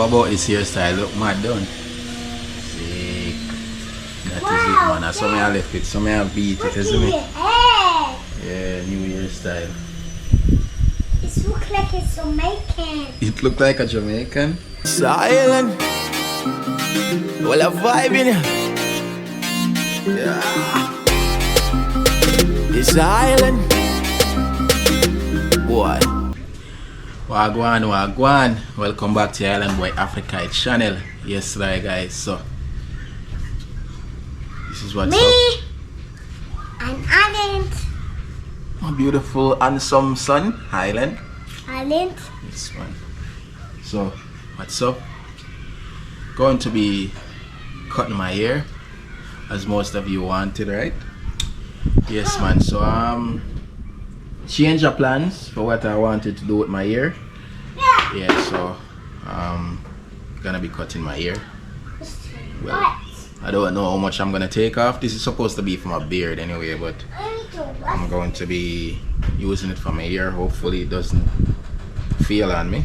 How about this hairstyle? Look mad done. Sick. That is it, man. That's some I left it. Some I beat it, isn't it? Yeah, new hairstyle. It looks like it's Jamaican. It looked like a Jamaican. Silent. Well, a vibe in it. Yeah. It's island. Boy. Wagwan, wagwan. Welcome back to Island Boy Africa channel. Yes, right, guys. So, this is what's Me up. and Island. A beautiful, handsome son, Highland. Island. This one. So, what's up? Going to be cutting my hair, as most of you wanted, right? Yes, man. So, change of plans for what I wanted to do with my hair. Yeah, so gonna be cutting my hair. Well, I don't know how much I'm gonna take off. This is supposed to be for my beard anyway, but I'm going to be using it for my hair. Hopefully it doesn't feel on me.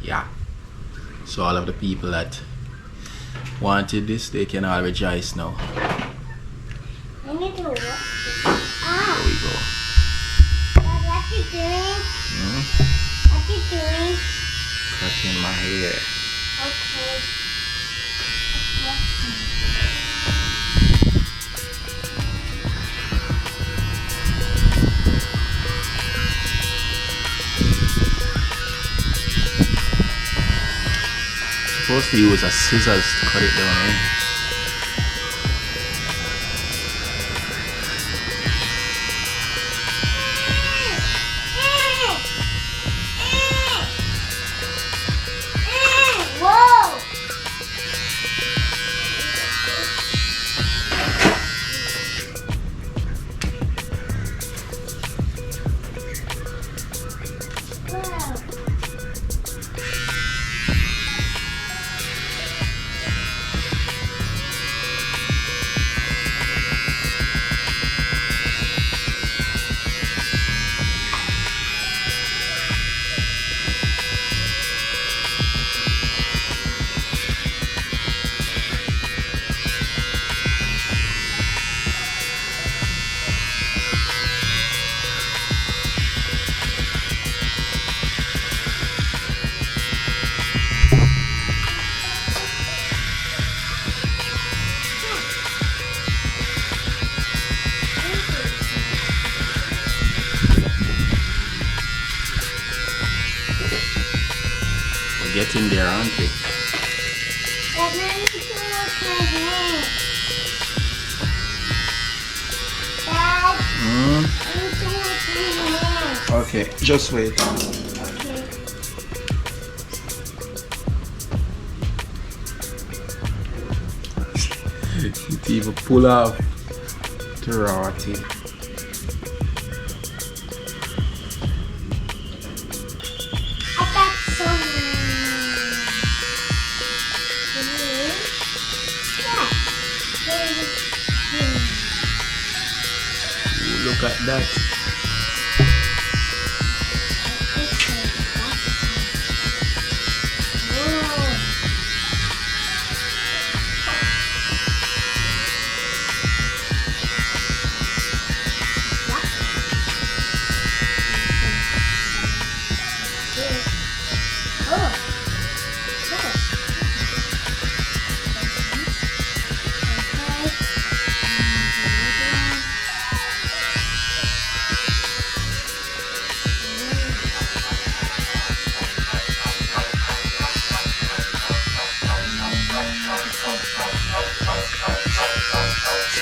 Yeah. So all of the people that wanted this, they can all rejoice now. I need to watch. There we go. What you doing? Hmm? What you doing? Cutting my hair. Okay. Supposed to use a scissors to cut it down, eh? Whoa! We're getting there, aren't we? Hmm? Okay, just wait. It even pull off the rotty. Look at that.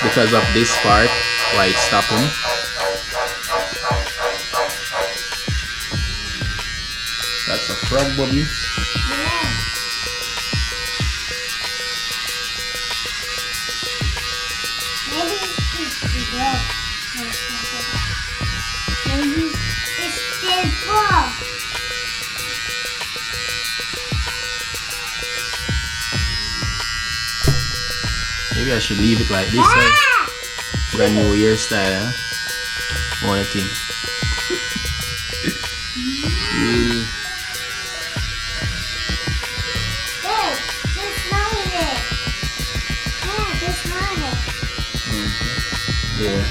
Because of this part, why it's stopping. That's a frog, Bobby. Maybe it's dead. Maybe it's still full. Maybe I should leave it like this. Right? Brand new hairstyle, huh? What do you think? Yeah.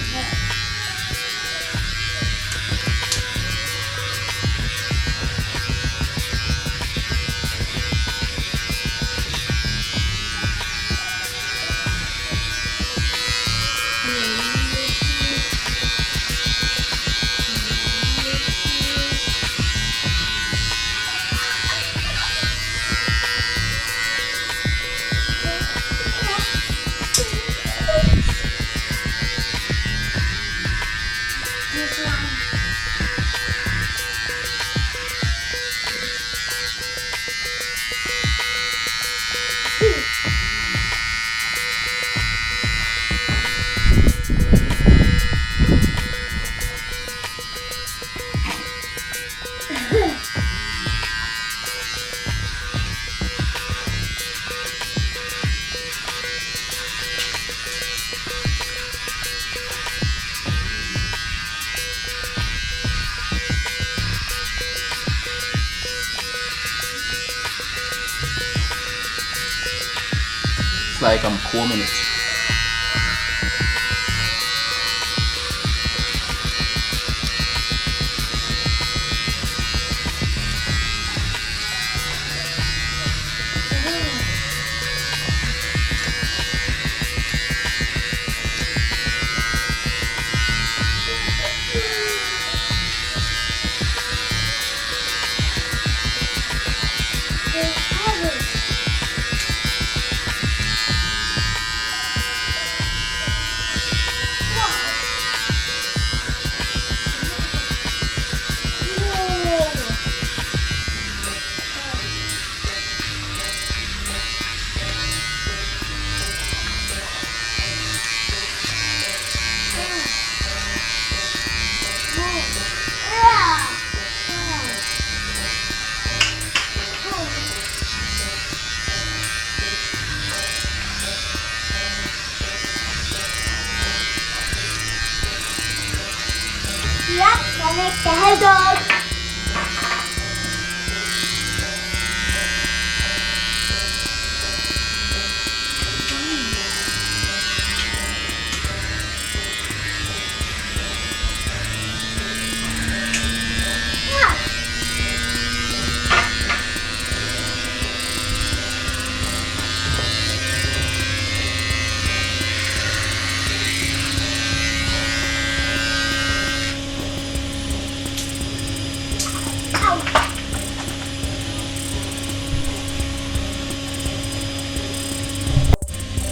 It's like I'm combing it. Yep, I make the head on.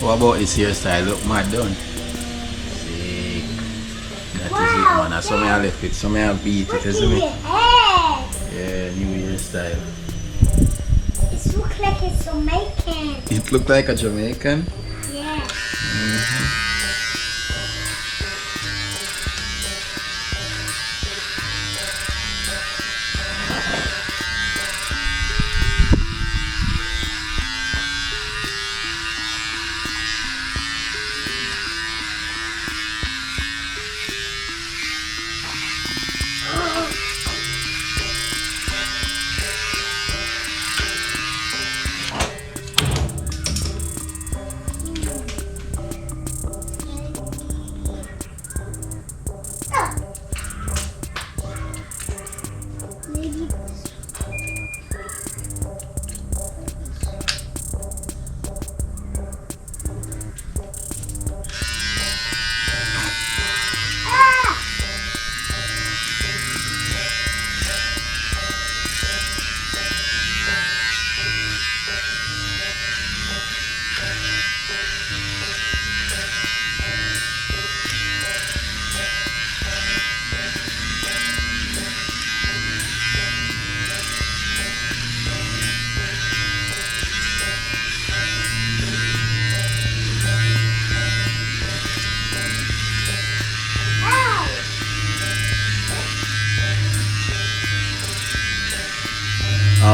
What about his hairstyle? Look mad done. Sick. That is it, man. That's something I left it. Something I beat it, Look isn't at it? your hair. Yeah, new hairstyle. It looks like it's Jamaican. It looked like a Jamaican. Yeah. Maybe.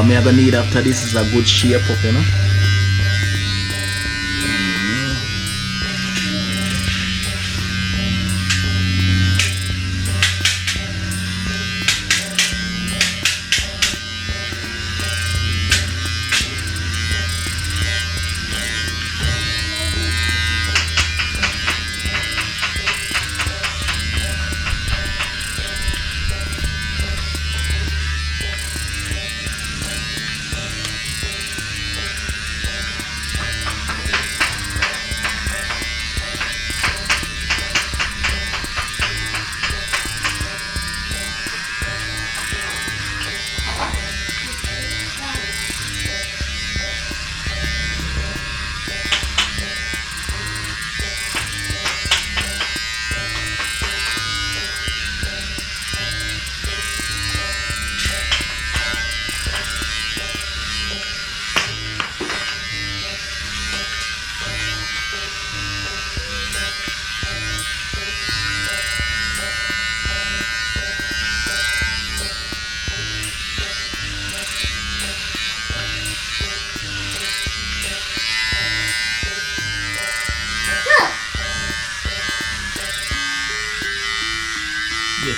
Me I gonna need after this is a good shape up, you know.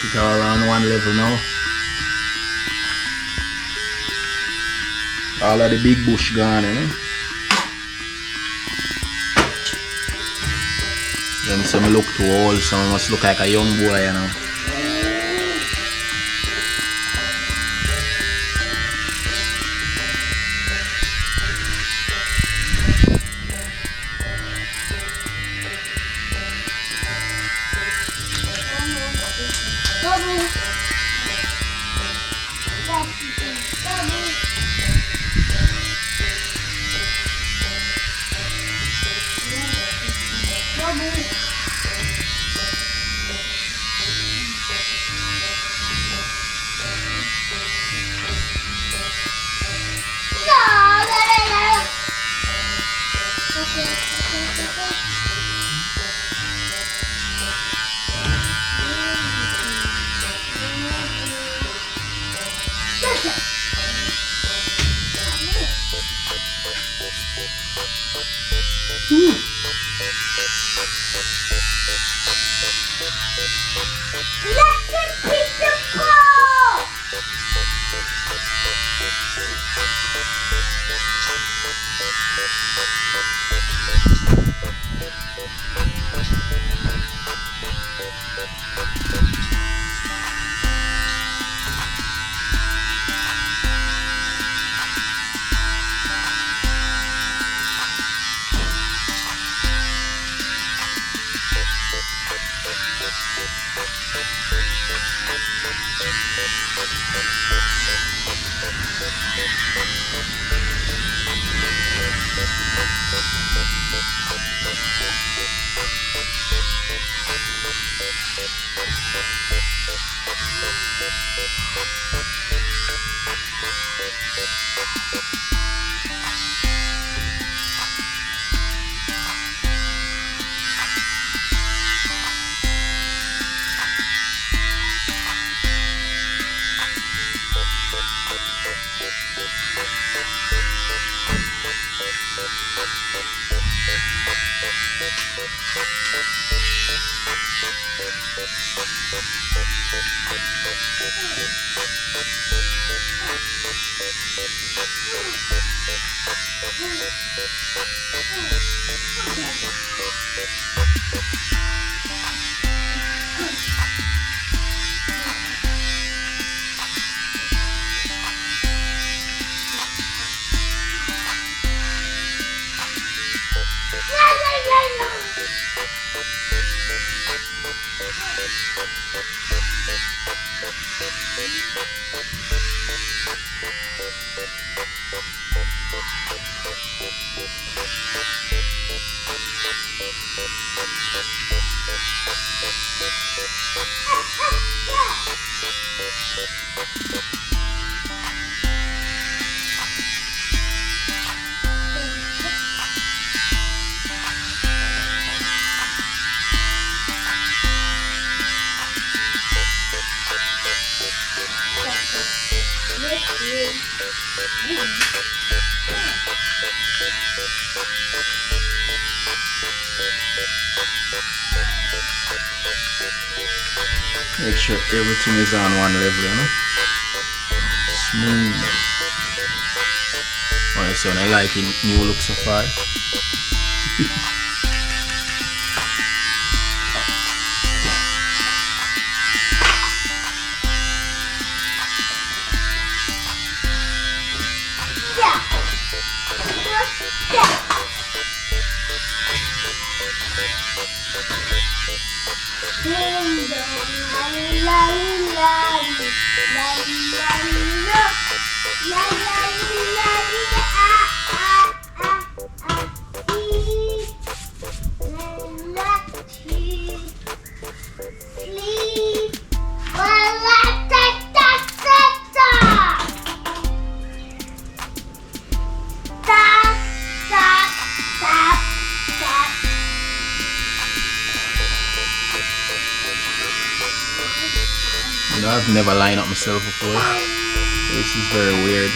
Get it all on one level now. All of the big bush gone, you know. Then some look too old, so I must look like a young boy, you know. Make sure everything is on one level, you know. Smooth. Alright, so I like it new look so far. You know, I've never lined up myself before. This is very weird.